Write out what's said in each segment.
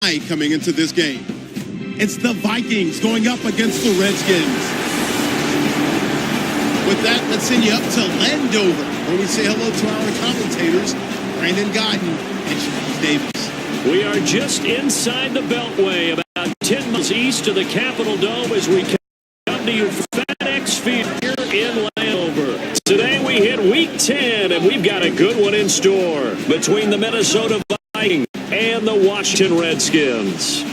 coming into this game. It's the Vikings going up against the Redskins. With that, let's send you up to Landover, where we say hello to our commentators, Brandon Godden and Charles Davis. We are just inside the Beltway, about 10 miles east of the Capitol Dome, as we come to you from FedEx Field here in Landover. Today we hit Week 10, and we've got a good one in store between the Minnesota Vikings and the Washington Redskins.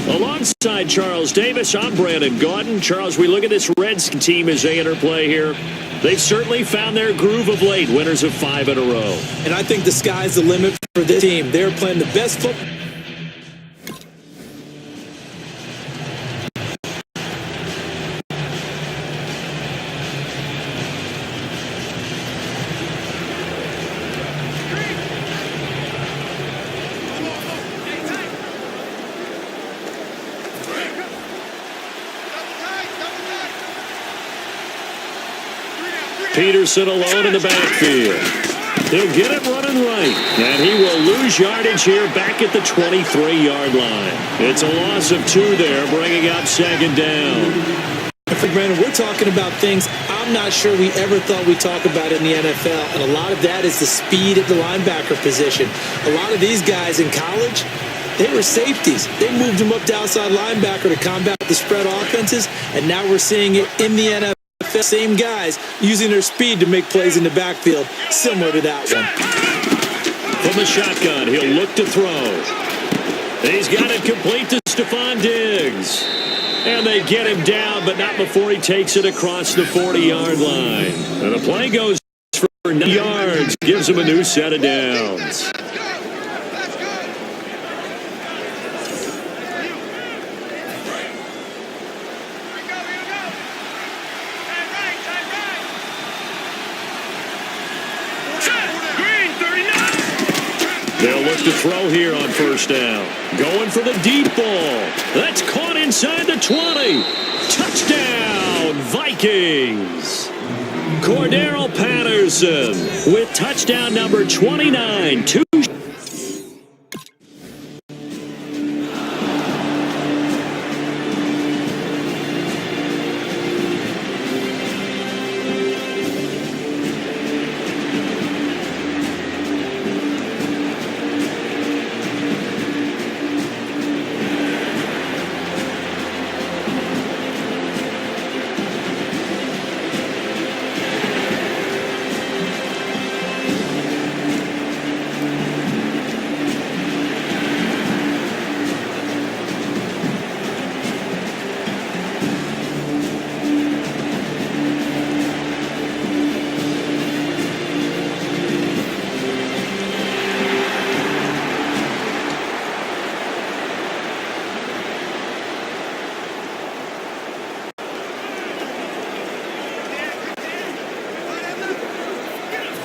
Alongside Charles Davis, I'm Brandon Godden. Charles, we look at this Redskins team as they interplay here. They've certainly found their groove of late, winners of 5 in a row. And I think the sky's the limit for this team. They're playing the best football. Peterson alone in the backfield. He'll get it running right, and he will lose yardage here back at the 23-yard line. It's a loss of 2 there, bringing up second down. Brandon, we're talking about things I'm not sure we ever thought we'd talk about in the NFL, and a lot of that is the speed at the linebacker position. A lot of these guys in college, they were safeties. They moved them up to outside linebacker to combat the spread offenses, and now we're seeing it in the NFL. Same guys using their speed to make plays in the backfield, similar to that one. From the shotgun, he'll look to throw. He's got it complete to Stephon Diggs. And they get him down, but not before he takes it across the 40-yard line. And the play goes for 9 yards, gives him a new set of downs. They'll look to throw here on first down. Going for the deep ball. That's caught inside the 20. Touchdown, Vikings. Cordero Patterson with touchdown number 29.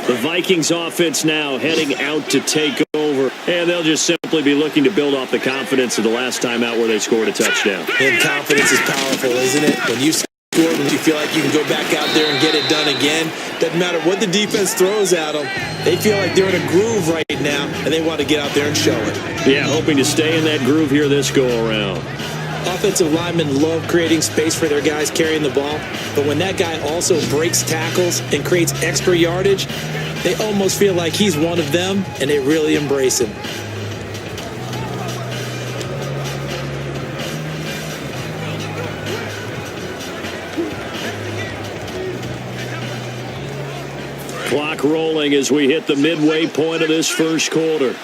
The Vikings offense now heading out to take over, and they'll just simply be looking to build off the confidence of the last time out where they scored a touchdown. And confidence is powerful, isn't it? When you score, when you feel like you can go back out there and get it done again, doesn't matter what the defense throws at them, they feel like they're in a groove right now, and they want to get out there and show it. Yeah, hoping to stay in that groove here this go-around. Offensive linemen love creating space for their guys carrying the ball, but when that guy also breaks tackles and creates extra yardage, they almost feel like he's one of them, and they really embrace him. Clock rolling as we hit the midway point of this first quarter.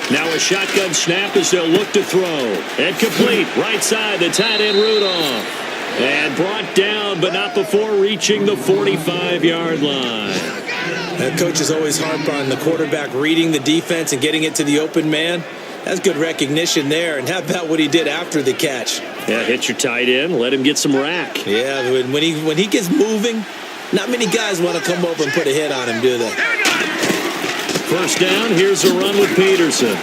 Now a shotgun snap as they'll look to throw. And complete. Right side, the tight end Rudolph. And brought down, but not before reaching the 45-yard line. That coach is always harp on the quarterback reading the defense and getting it to the open man. That's good recognition there. And how about what he did after the catch? Yeah, hit your tight end, let him get some rack. Yeah, when he gets moving, not many guys want to come over and put a hit on him, do they? First down, here's a run with Peterson.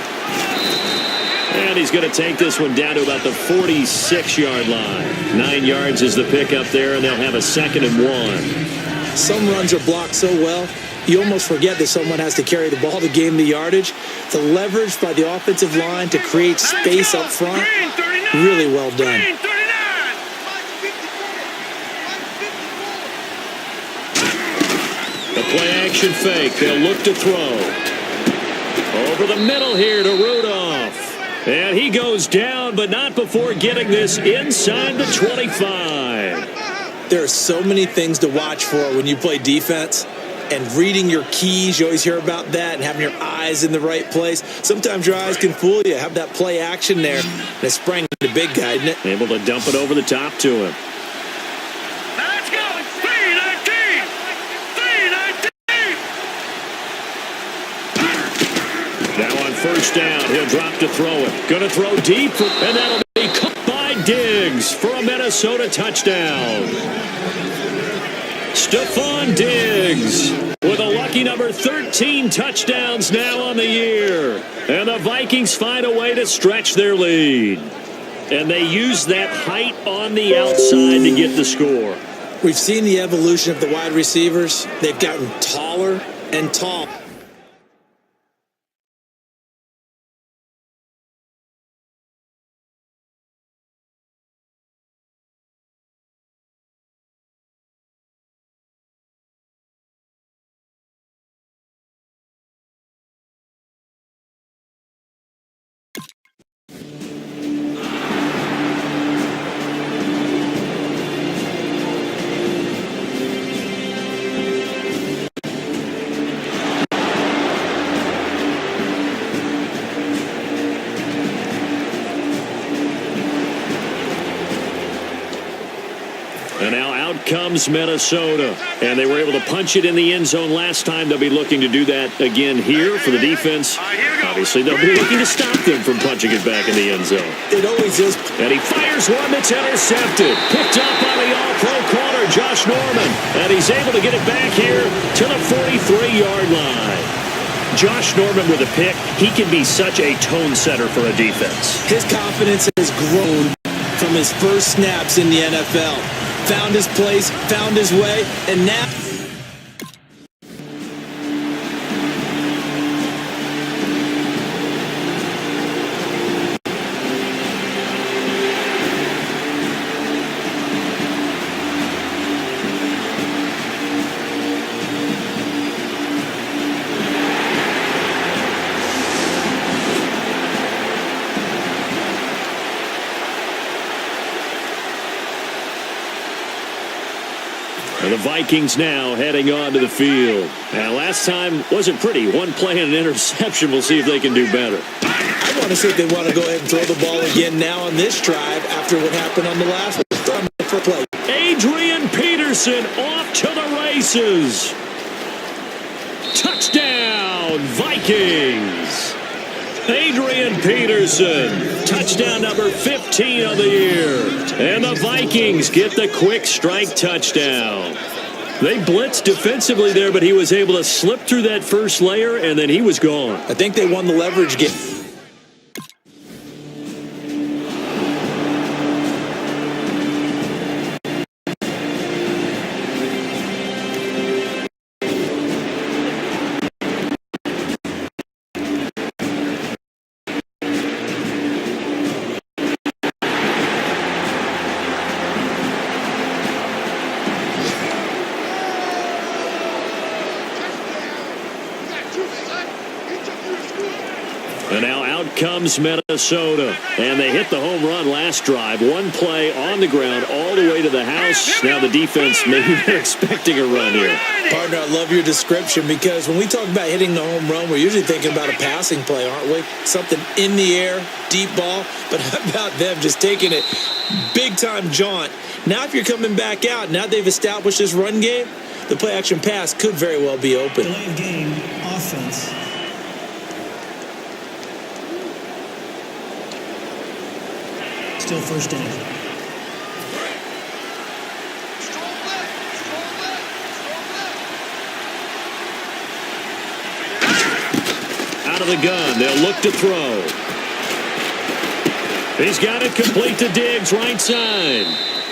And he's going to take this one down to about the 46-yard line. 9 yards is the pickup there, and they'll have a 2nd and 1. Some runs are blocked so well, you almost forget that someone has to carry the ball to gain the yardage. The leverage by the offensive line to create space up front, really well done. The play-action fake. They'll look to throw. Over the middle here to Rudolph. And he goes down, but not before getting this inside the 25. There are so many things to watch for when you play defense. And reading your keys, you always hear about that, and having your eyes in the right place. Sometimes your eyes can fool you. Have that play action there. And it sprang the big guy, didn't it? Able to dump it over the top to him. Now let's go. 3-19. 3-19. Now on first down, he'll drop to throw it. Going to throw deep, and that'll be caught by Diggs for a Minnesota touchdown. Stephon Diggs with a lucky number 13 touchdowns now on the year. And the Vikings find a way to stretch their lead. And they use that height on the outside to get the score. We've seen the evolution of the wide receivers. They've gotten taller and taller. And now out comes Minnesota. And they were able to punch it in the end zone last time. They'll be looking to do that again here for the defense. Obviously, they'll be looking to stop them from punching it back in the end zone. It always is. And he fires one that's intercepted. Picked up by the all-pro corner, Josh Norman. And he's able to get it back here to the 43-yard line. Josh Norman with a pick. He can be such a tone setter for a defense. His confidence has grown from his first snaps in the NFL. Found his place, found his way, and now... And the Vikings now heading onto the field. Now, last time wasn't pretty. One play and an interception. We'll see if they can do better. I want to see if they want to go ahead and throw the ball again now on this drive after what happened on the last play. Adrian Peterson off to the races. Touchdown, Vikings. Adrian Peterson, touchdown number 15 of the year. And the Vikings get the quick strike touchdown. They blitzed defensively there, but he was able to slip through that first layer, and then he was gone. I think they won the leverage game. And now out comes Minnesota. And they hit the home run last drive. One play on the ground all the way to the house. Now the defense, maybe they're expecting a run here. Partner, I love your description because when we talk about hitting the home run, we're usually thinking about a passing play, aren't we? Something in the air, deep ball. But how about them just taking it big-time jaunt? Now if you're coming back out, now they've established this run game, the play-action pass could very well be open. Delay of game, offense. Still first down. Out of the gun, they'll look to throw. He's got it complete to Diggs, right side.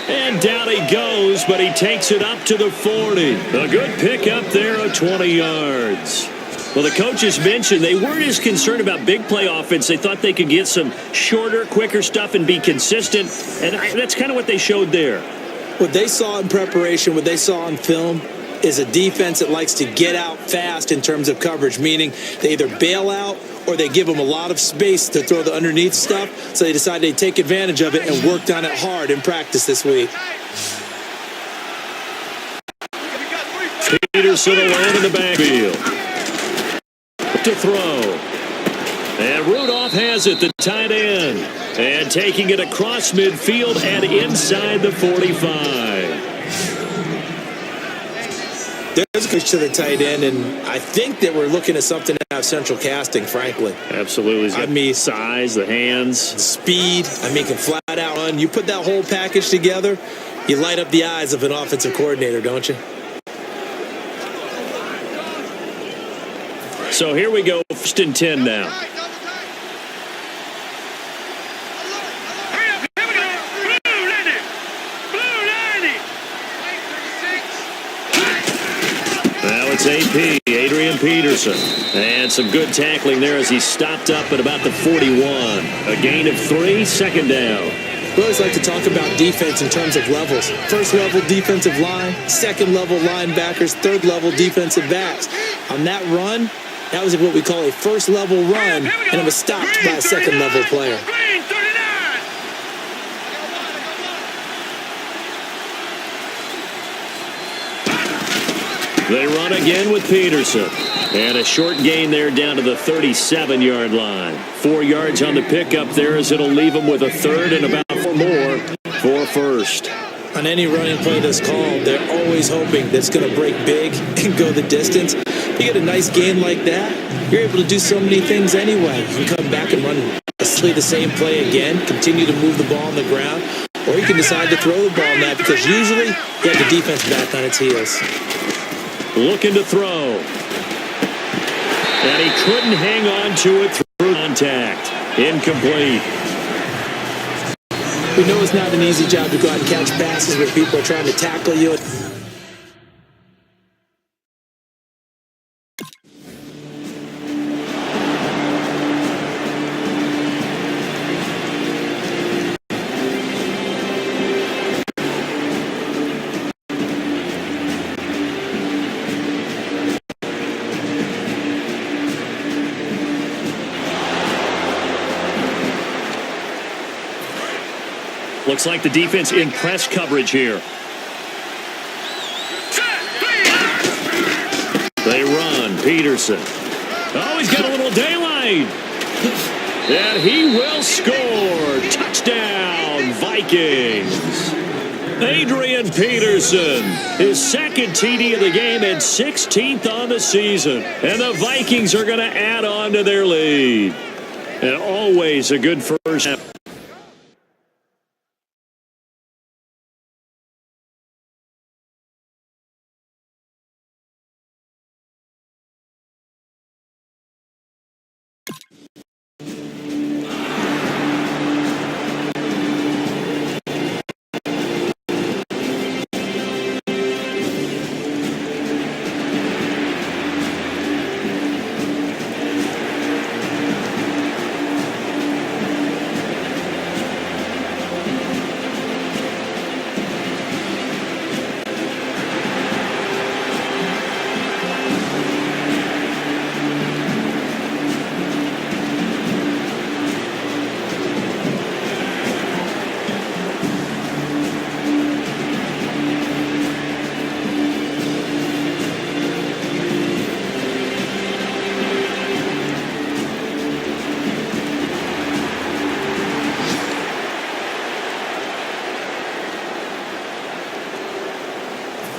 And down he goes, but he takes it up to the 40. A good pick up there of 20 yards. Well, the coaches mentioned they weren't as concerned about big play offense. They thought they could get some shorter, quicker stuff and be consistent. And that's kind of what they showed there. What they saw in preparation, what they saw on film, is a defense that likes to get out fast in terms of coverage, meaning they either bail out or they give them a lot of space to throw the underneath stuff. So they decided they'd take advantage of it and worked on it hard in practice this week. Peterson alone in the backfield. To throw. And Rudolph has it, the tight end. And taking it across midfield and inside the 45. There's a pitch to the tight end, and I think that we're looking at something out of central casting, frankly. Absolutely. I mean, size, the hands. Speed. I mean, can flat out run. You put that whole package together, you light up the eyes of an offensive coordinator, don't you? So here we go, 1st and 10 now. Now it's AP, Adrian Peterson. And some good tackling there as he stopped up at about the 41. A gain of 3, 2nd down. We always like to talk about defense in terms of levels. First level defensive line, second level linebackers, third level defensive backs. On that run, that was what we call a first level run, and it was stopped by a second level player. They run again with Peterson. And a short gain there down to the 37-yard line. 4 yards on the pickup there as it'll leave them with a third and about 4 more for first. On any running play that's called, they're always hoping that's going to break big and go the distance. You get a nice gain like that, you're able to do so many things anyway. You can come back and run basically the same play again, continue to move the ball on the ground, or you can decide to throw the ball now because usually you have the defense back on its heels. Looking to throw. And he couldn't hang on to it through contact. Incomplete. We know it's not an easy job to go out and catch passes where people are trying to tackle you. Looks like the defense in press coverage here. They run. Peterson. Oh, he's got a little daylight. And he will score. Touchdown, Vikings. Adrian Peterson, his second TD of the game and 16th on the season. And the Vikings are going to add on to their lead. And always a good first half.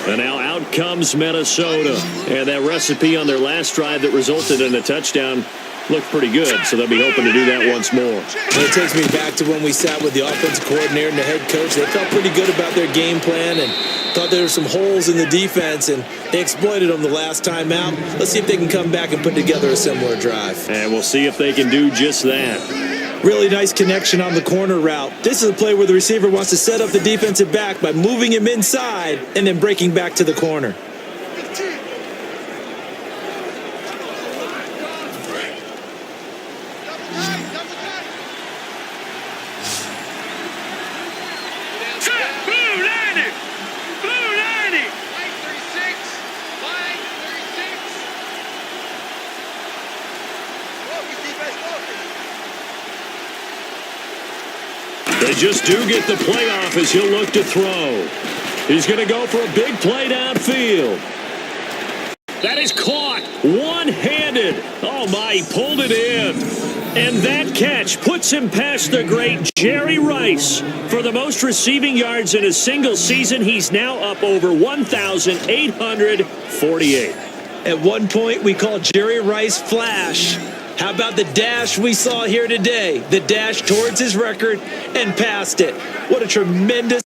And now out comes Minnesota. And that recipe on their last drive that resulted in a touchdown looked pretty good. So they'll be hoping to do that once more. Well, it takes me back to when we sat with the offensive coordinator and the head coach. They felt pretty good about their game plan and thought there were some holes in the defense, and they exploited them the last time out. Let's see if they can come back and put together a similar drive. And we'll see if they can do just that. Really nice connection on the corner route. This is a play where the receiver wants to set up the defensive back by moving him inside and then breaking back to the corner. They just do get the play off as he'll look to throw. He's going to go for a big play downfield. That is caught one-handed. Oh, my, he pulled it in. And that catch puts him past the great Jerry Rice. For the most receiving yards in a single season, he's now up over 1,848. At one point, we called Jerry Rice Flash. How about the dash we saw here today? The dash towards his record and past it. What a tremendous...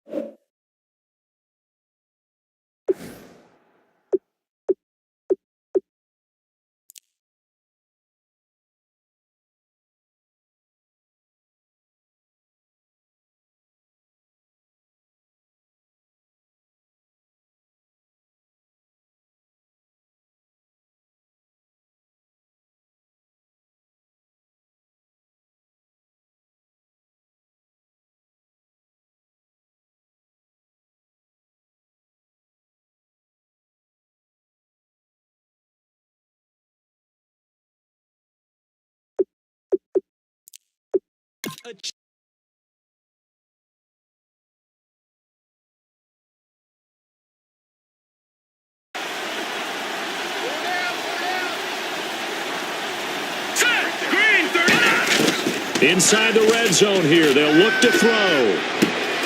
Inside the red zone here, they'll look to throw.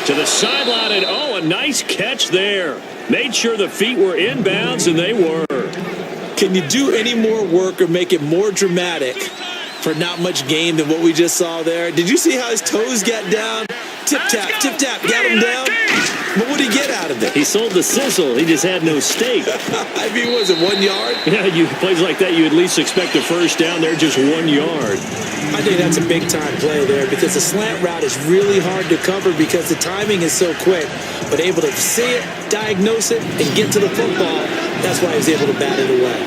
To the sideline, and oh, a nice catch there. Made sure the feet were inbounds, and they were. Can you do any more work or make it more dramatic for not much gain than what we just saw there? Did you see how his toes got down? Tip-tap, tip-tap, got him down. But what did he get out of it? He sold the sizzle. He just had no steak. I mean, was it 1 yard? Yeah, plays like that, you at least expect a first down there, just 1 yard. I think that's a big-time play there because the slant route is really hard to cover because the timing is so quick. But able to see it, diagnose it, and get to the football, that's why he was able to bat it away.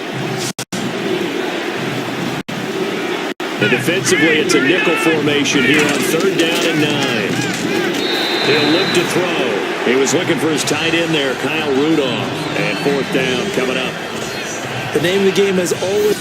And defensively, it's a nickel formation here on 3rd down and 9. He'll look to throw. He was looking for his tight end there, Kyle Rudolph. And 4th down coming up. The name of the game is always...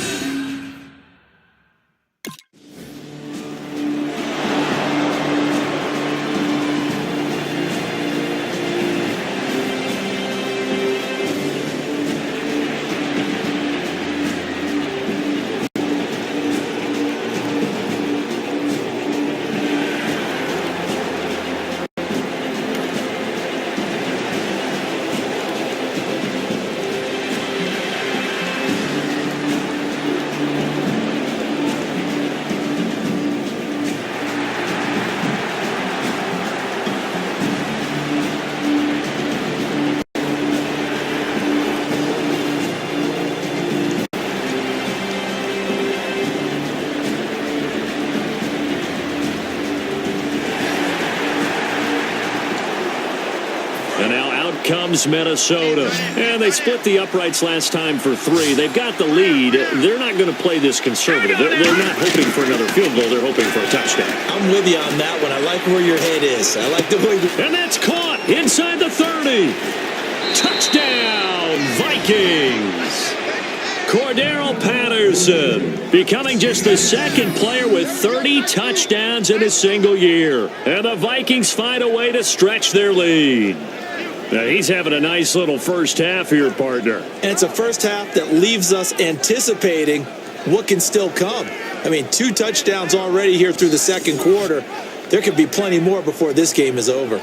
And now out comes Minnesota. And they split the uprights last time for 3. They've got the lead. They're not going to play this conservative. They're not hoping for another field goal. They're hoping for a touchdown. I'm with you on that one. I like where your head is. I like the way... And that's caught inside the 30. Touchdown, Vikings. Cordero Patterson becoming just the 2nd player with 30 touchdowns in a single year. And the Vikings find a way to stretch their lead. Now, he's having a nice little first half here, partner. And it's a first half that leaves us anticipating what can still come. I mean, 2 touchdowns already here through the 2nd quarter. There could be plenty more before this game is over.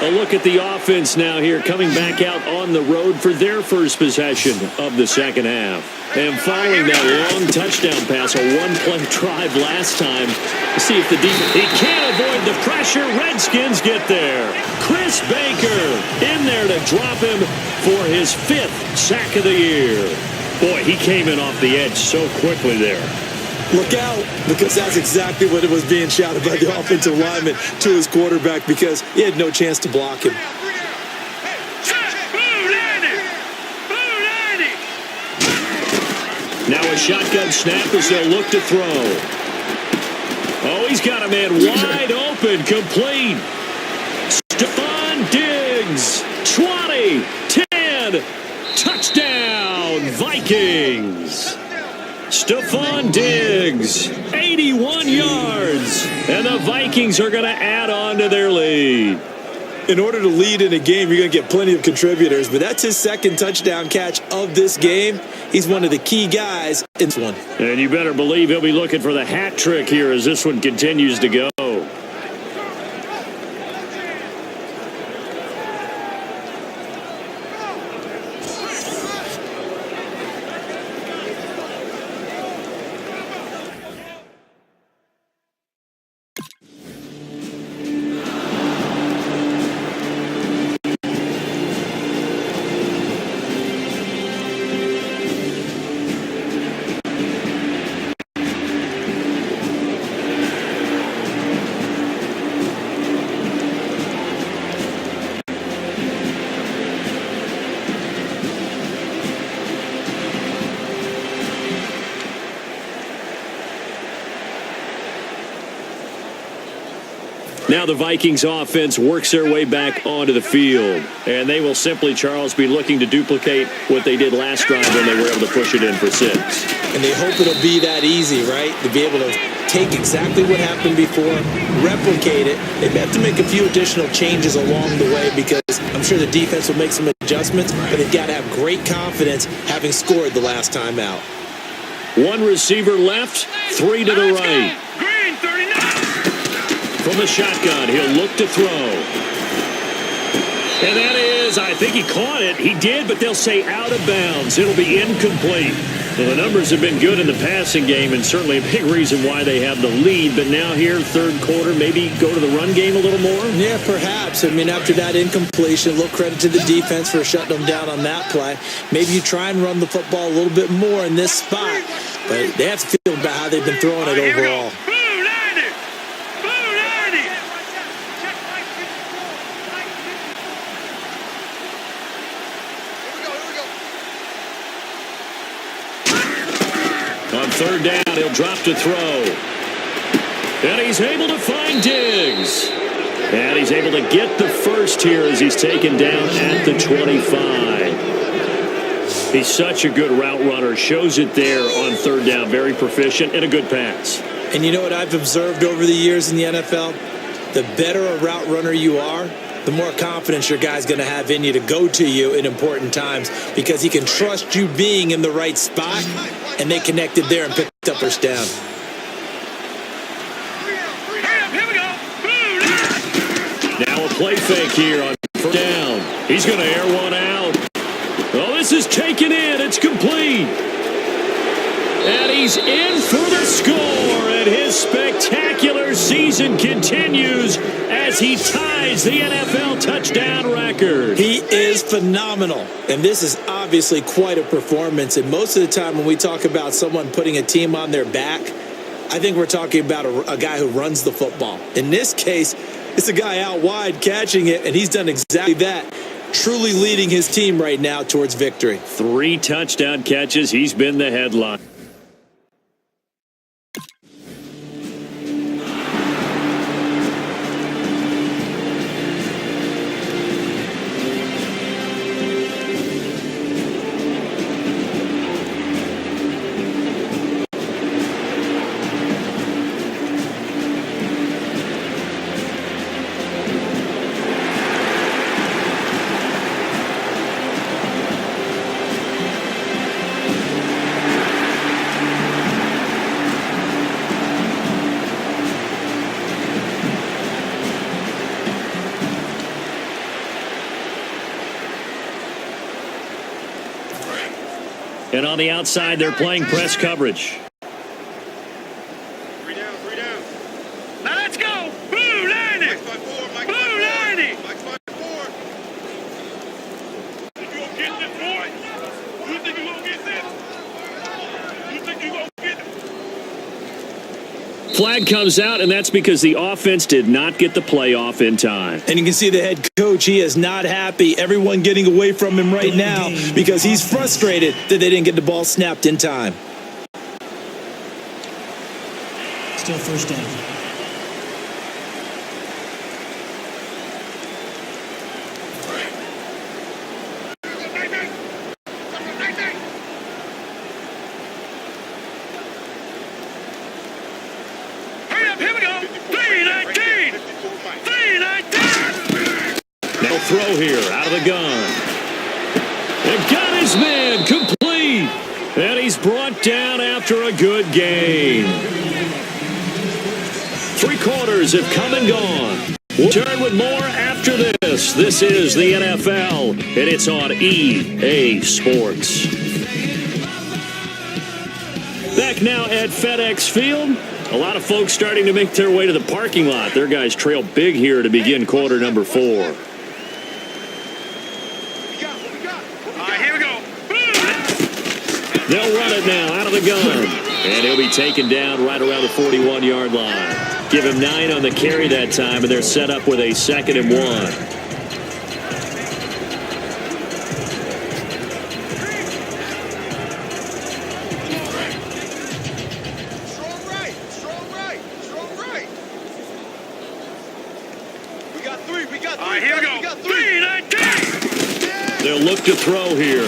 A look at the offense now here, coming back out on the road for their first possession of the second half. And following that long touchdown pass, a one-play drive last time, to see if the defense... He can't avoid the pressure. Redskins get there. Chris Baker in there to drop him for his 5th sack of the year. Boy, he came in off the edge so quickly there. Look out, because that's exactly what it was being shouted by the offensive lineman to his quarterback, because he had no chance to block him. Now a shotgun snap as they'll look to throw. Oh, he's got a man wide open, complete. Stephon Diggs, 20, 10, touchdown, Vikings. Stephon Diggs, 81 yards, and the Vikings are going to add on to their lead. In order to lead in a game, you're going to get plenty of contributors, but that's his second touchdown catch of this game. He's one of the key guys in this one. And you better believe he'll be looking for the hat trick here as this one continues to go. Now the Vikings offense works their way back onto the field. And they will simply, Charles, be looking to duplicate what they did last drive when they were able to push it in for 6. And they hope it'll be that easy, right? To be able to take exactly what happened before, replicate it. They have to make a few additional changes along the way because I'm sure the defense will make some adjustments, but they've got to have great confidence having scored the last time out. One receiver left, 3 to the right. Green, 39. From the shotgun, he'll look to throw. And that is, I think he caught it. He did, but they'll say out of bounds. It'll be incomplete. Well, the numbers have been good in the passing game and certainly a big reason why they have the lead. But now here, third quarter, maybe go to the run game a little more? Yeah, perhaps. I mean, after that incompletion, a little credit to the defense for shutting them down on that play. Maybe you try and run the football a little bit more in this spot. But they have to feel about how they've been throwing it overall. On third down, he'll drop to throw. And he's able to find Diggs. And he's able to get the first here as he's taken down at the 25. He's such a good route runner. Shows it there on third down. Very proficient and a good pass. And you know what I've observed over the years in the NFL? The better a route runner you are, the more confidence your guy's going to have in you to go to you in important times because he can trust you being in the right spot, and they connected there and picked up first down. Now a play fake here on first down. He's going to air one out. Oh, this is taken in. It's complete. And he's in for the score, and his spectacular season continues as he ties the NFL touchdown record. He is phenomenal, and this is obviously quite a performance. And most of the time when we talk about someone putting a team on their back, I think we're talking about a guy who runs the football. In this case, it's a guy out wide catching it, and he's done exactly that, truly leading his team right now towards victory. 3 touchdown catches. He's been the headline. And on the outside, they're playing press coverage. Three down. Now let's go. Blue 90. Blue 90. You gonna get this, boy? You think you gonna get this? You think you gonna get it? Flag comes out, and that's because the offense did not get the play off in time. And you can see the head coach, he is not happy. Everyone getting away from him right now because he's frustrated that they didn't get the ball snapped in time. Still first down. Here we go. 319. 319. They'll throw here out of the gun. They've got his man complete. And he's brought down after a good game. 3 quarters have come and gone. We'll turn with more after this. This is the NFL, and it's on EA Sports. Back now at FedEx Field. A lot of folks starting to make their way to the parking lot. Their guys trail big here to begin quarter number 4. All right, here we go. They'll run it now out of the gun. And he'll be taken down right around the 41-yard line. Give him 9 on the carry that time, and they're set up with a 2nd and 1. All right, here we go. 319. They'll look to throw here.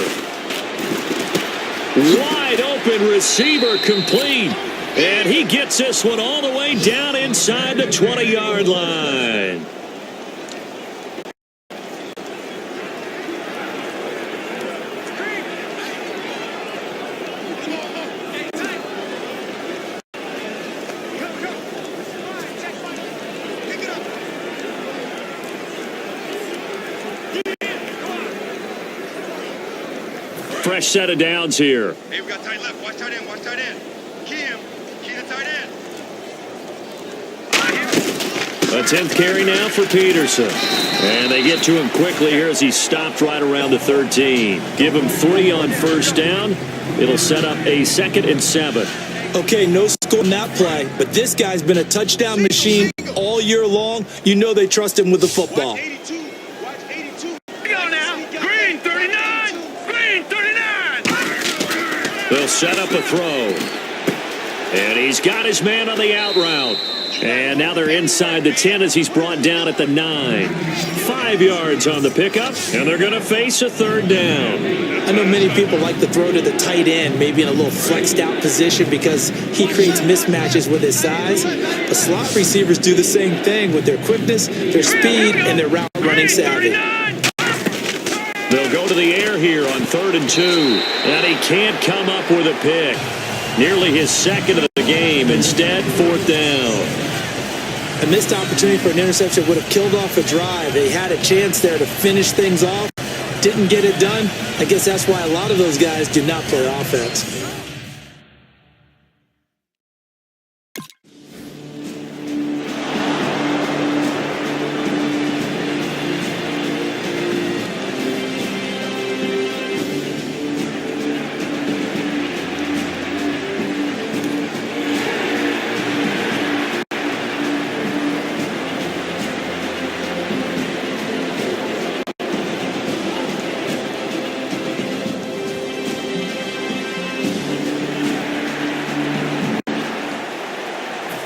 Wide open receiver complete. And he gets this one all the way down inside the 20-yard line. Fresh set of downs here. Hey, we got tight left. Watch tight end. Key to tight end. A 10th carry now for Peterson. And they get to him quickly here as he's stopped right around the 13. Give him 3 on first down. It'll set up a 2nd and 7. Okay, no score in that play, but this guy's been a touchdown machine all year long. You know they trust him with the football. Watch 82. Go now. Green 39. Green 39. They'll set up a throw. And he's got his man on the out route. And now they're inside the 10 as he's brought down at the 9. 5 yards on the pickup, and they're going to face a 3rd down. I know many people like to throw to the tight end, maybe in a little flexed out position because he creates mismatches with his size. But slot receivers do the same thing with their quickness, their speed, and their route running savvy. They'll go to the air here on 3rd and 2. And he can't come up with a pick. Nearly his 2nd of the game. Instead, 4th down. A missed opportunity for an interception would have killed off a drive. They had a chance there to finish things off. Didn't get it done. I guess that's why a lot of those guys do not play offense.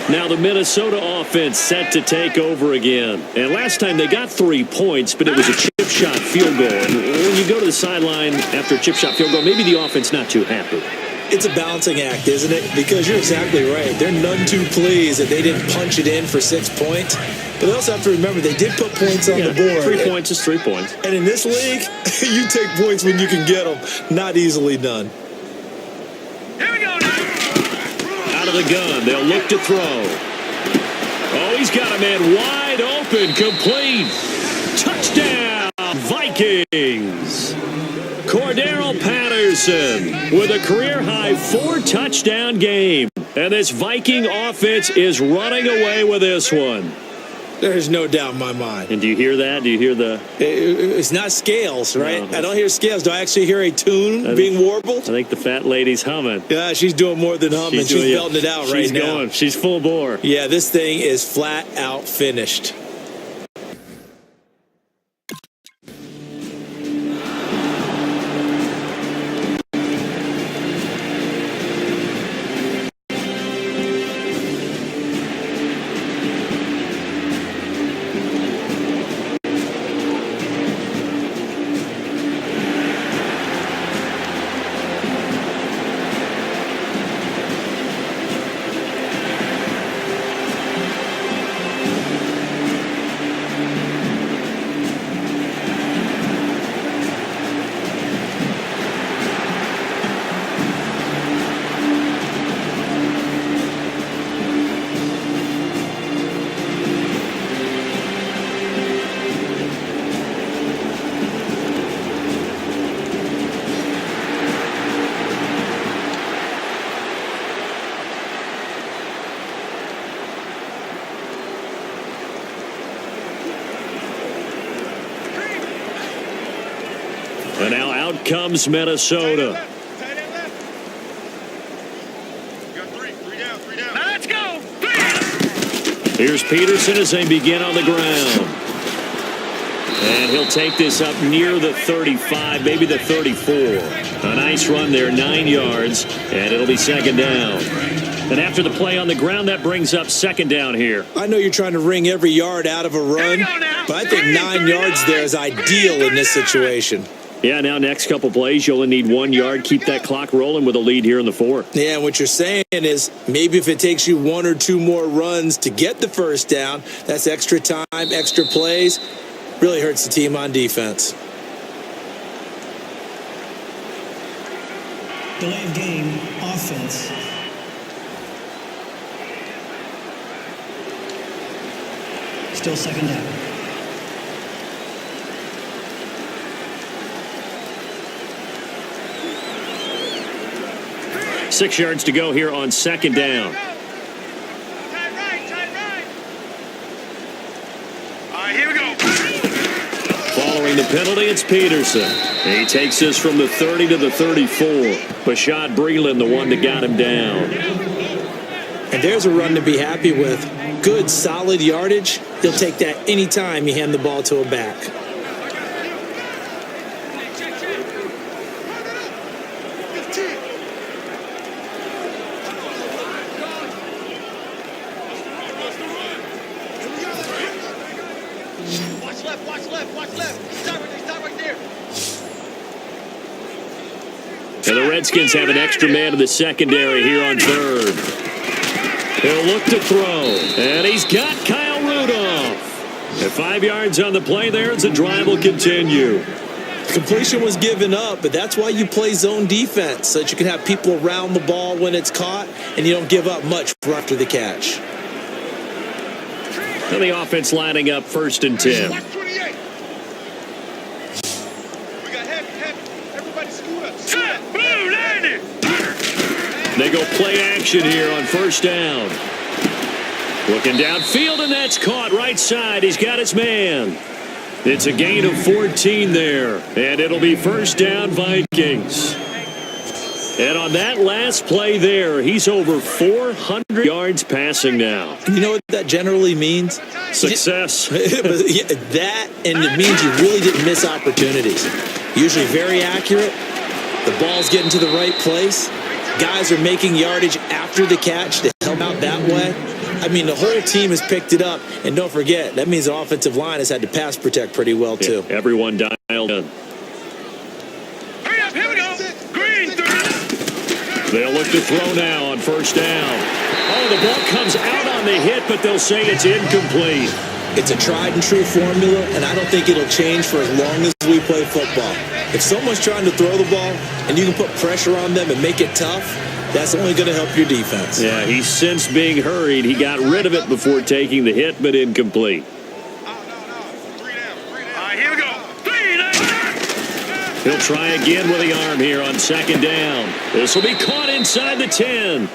Now the Minnesota offense set to take over again. And last time they got 3 points, but it was a chip shot field goal. And when you go to the sideline after a chip shot field goal, maybe the offense not too happy. It's a balancing act, isn't it? Because you're exactly right. They're none too pleased that they didn't punch it in for 6 points. But they also have to remember they did put points on the board. 3 points is 3 points. And in this league, you take points when you can get them. Not easily done. Here we go now. Out of the gun, they'll look to throw. Oh, he's got a man wide open, complete. Touchdown, Vikings. Cordero Patterson Peterson with a career-high 4-touchdown game. And this Viking offense is running away with this one. There's no doubt in my mind. And do you hear that? Do you hear the... It's not scales, right? No. I don't hear scales. Do I actually hear a tune being warbled? I think the fat lady's humming. Yeah, she's doing more than humming. She's belting it out right now. She's going. She's full bore. Yeah, this thing is flat out finished. And now out comes Minnesota. Let's go. Here's Peterson as they begin on the ground. And he'll take this up near the 35, maybe the 34. A nice run there, 9 yards, and it'll be second down. And after the play on the ground, that brings up second down here. I know you're trying to wring every yard out of a run, but I think 9 yards there is ideal in this situation. Yeah, now next couple plays, you only need 1 yard. Keep that clock rolling with a lead here in the fourth. Yeah, and what you're saying is maybe if it takes you 1 or 2 more runs to get the first down, that's extra time, extra plays. Really hurts the team on defense. Delay of game, offense. Still second down. Six yards to go here on second down. Tight right. All right, here we go. Following the penalty, it's Peterson. He takes this from the 30 to the 34. Bashad Breeland, the one that got him down. And there's a run to be happy with. Good, solid yardage. He'll take that anytime you hand the ball to a back. And the Redskins have an extra man in the secondary here on third. He'll look to throw. And he's got Kyle Rudolph. At 5 yards on the play there as the drive will continue. Completion was given up, but that's why you play zone defense, so that you can have people around the ball when it's caught, and you don't give up much after the catch. And the offense lining up 1st and 10. Watch 28. We got heavy. Everybody scoot up. Blue landed. They go play action here on 1st down. Looking downfield, and that's caught right side. He's got his man. It's a gain of 14 there, and it'll be 1st down Vikings. And on that last play there, he's over 400 yards passing now. You know what that generally means? Success. That, and it means you really didn't miss opportunities. Usually very accurate. The ball's getting to the right place. Guys are making yardage after the catch to help out that way. I mean, the whole team has picked it up. And don't forget, that means the offensive line has had to pass protect pretty well, too. Yeah, everyone dialed in. Hurry up, here we go. Green. They'll look to throw now on 1st down. Oh, the ball comes out on the hit, but they'll say it's incomplete. It's a tried and true formula, and I don't think it'll change for as long as we play football. If someone's trying to throw the ball and you can put pressure on them and make it tough, that's only going to help your defense. Yeah, he's since being hurried. He got rid of it before taking the hit, but incomplete. No. 3 down. All right, here we go. 3 down. He'll try again with the arm here on second down. This will be caught inside the 10.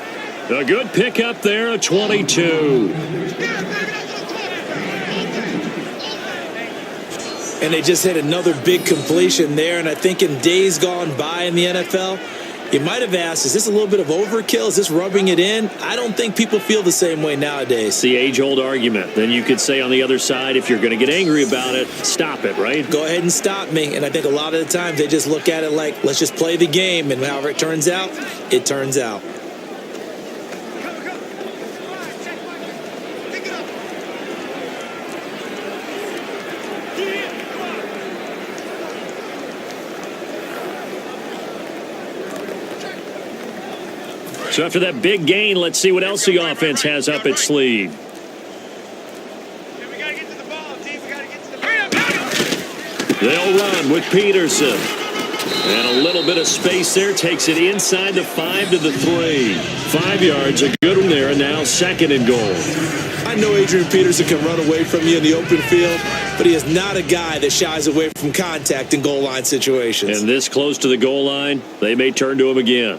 A good pickup there, a 22. And they just hit another big completion there. And I think in days gone by in the NFL, you might have asked, is this a little bit of overkill? Is this rubbing it in? I don't think people feel the same way nowadays. It's the age-old argument. Then you could say on the other side, if you're going to get angry about it, stop it, right? Go ahead and stop me. And I think a lot of the times they just look at it like, let's just play the game. And however it turns out, it turns out. So after that big gain, let's see what else the offense has up its sleeve. They'll run with Peterson. And a little bit of space there takes it inside the 5 to the 3. 5 yards, a good one there, and now second and goal. I know Adrian Peterson can run away from you in the open field, but he is not a guy that shies away from contact in goal line situations. And this close to the goal line, they may turn to him again.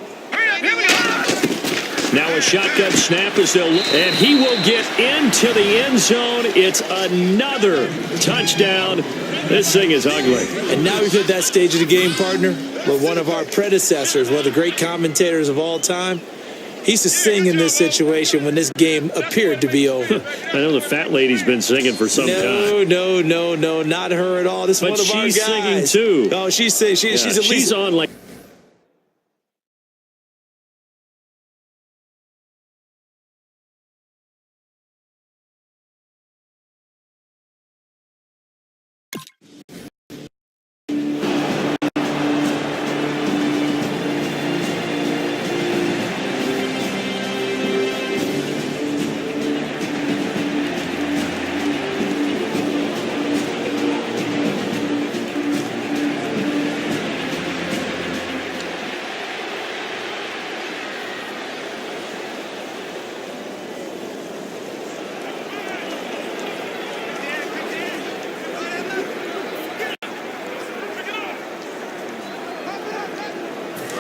Now a shotgun snap as they'll look, and he will get into the end zone. It's another touchdown. This thing is ugly. And now we've hit that stage of the game, partner, where one of our predecessors, one of the great commentators of all time, he used to sing in this situation when this game appeared to be over. I know the fat lady's been singing for some time. No, not her at all. This is one of our guys. But she's singing too. Oh, she's singing. She's at least she's on like.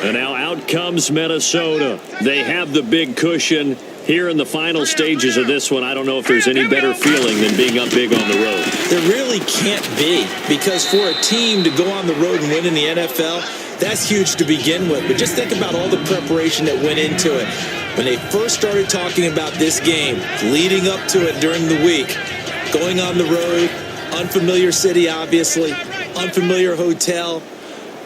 And now out comes Minnesota. They have the big cushion. Here in the final stages of this one, I don't know if there's any better feeling than being up big on the road. There really can't be, because for a team to go on the road and win in the NFL, that's huge to begin with. But just think about all the preparation that went into it. When they first started talking about this game, leading up to it during the week, going on the road, unfamiliar city, obviously, unfamiliar hotel.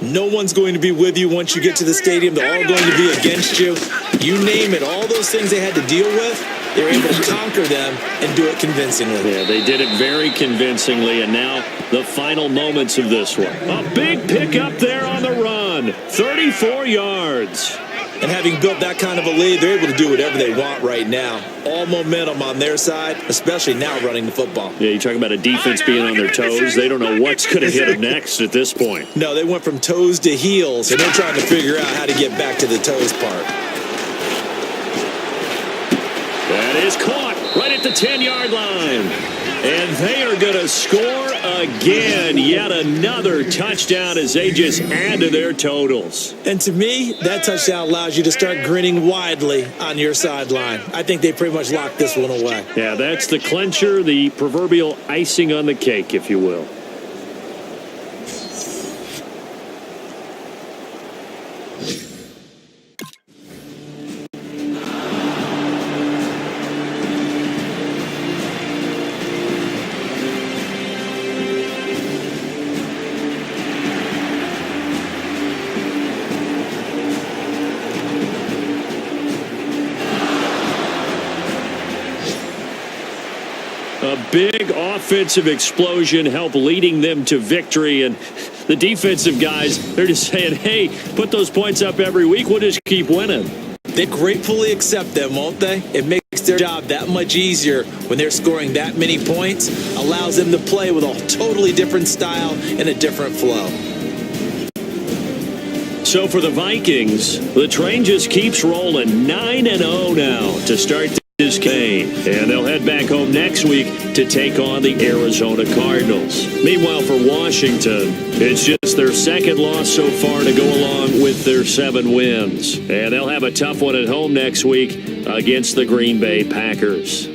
No one's going to be with you once you get to the stadium. They're all going to be against you. You name it. All those things they had to deal with, they were able to conquer them and do it convincingly. Yeah, they did it very convincingly. And now the final moments of this one. A big pickup there on the run. 34 yards. And having built that kind of a lead, they're able to do whatever they want right now. All momentum on their side, especially now running the football. Yeah, you talk about a defense being on their toes. They don't know what's going to hit them next at this point. No, they went from toes to heels, and they're trying to figure out how to get back to the toes part. That is caught right at the 10-yard line. And they are going to score again. Yet another touchdown as they just add to their totals. And to me, that touchdown allows you to start grinning widely on your sideline. I think they pretty much locked this one away. Yeah, that's the clincher, the proverbial icing on the cake, if you will. A big offensive explosion helped leading them to victory. And the defensive guys, they're just saying, hey, put those points up every week. We'll just keep winning. They gratefully accept them, won't they? It makes their job that much easier when they're scoring that many points. Allows them to play with a totally different style and a different flow. So for the Vikings, the train just keeps rolling. 9-0 now to start is Kane, and they'll head back home next week to take on the Arizona Cardinals. Meanwhile, for Washington, it's just their second loss so far to go along with their 7 wins. And they'll have a tough one at home next week against the Green Bay Packers.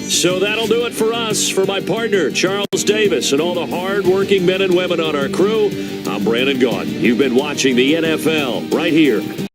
So that'll do it for us. For my partner, Charles Davis, and all the hard-working men and women on our crew, I'm Brandon Gaudin. You've been watching the NFL right here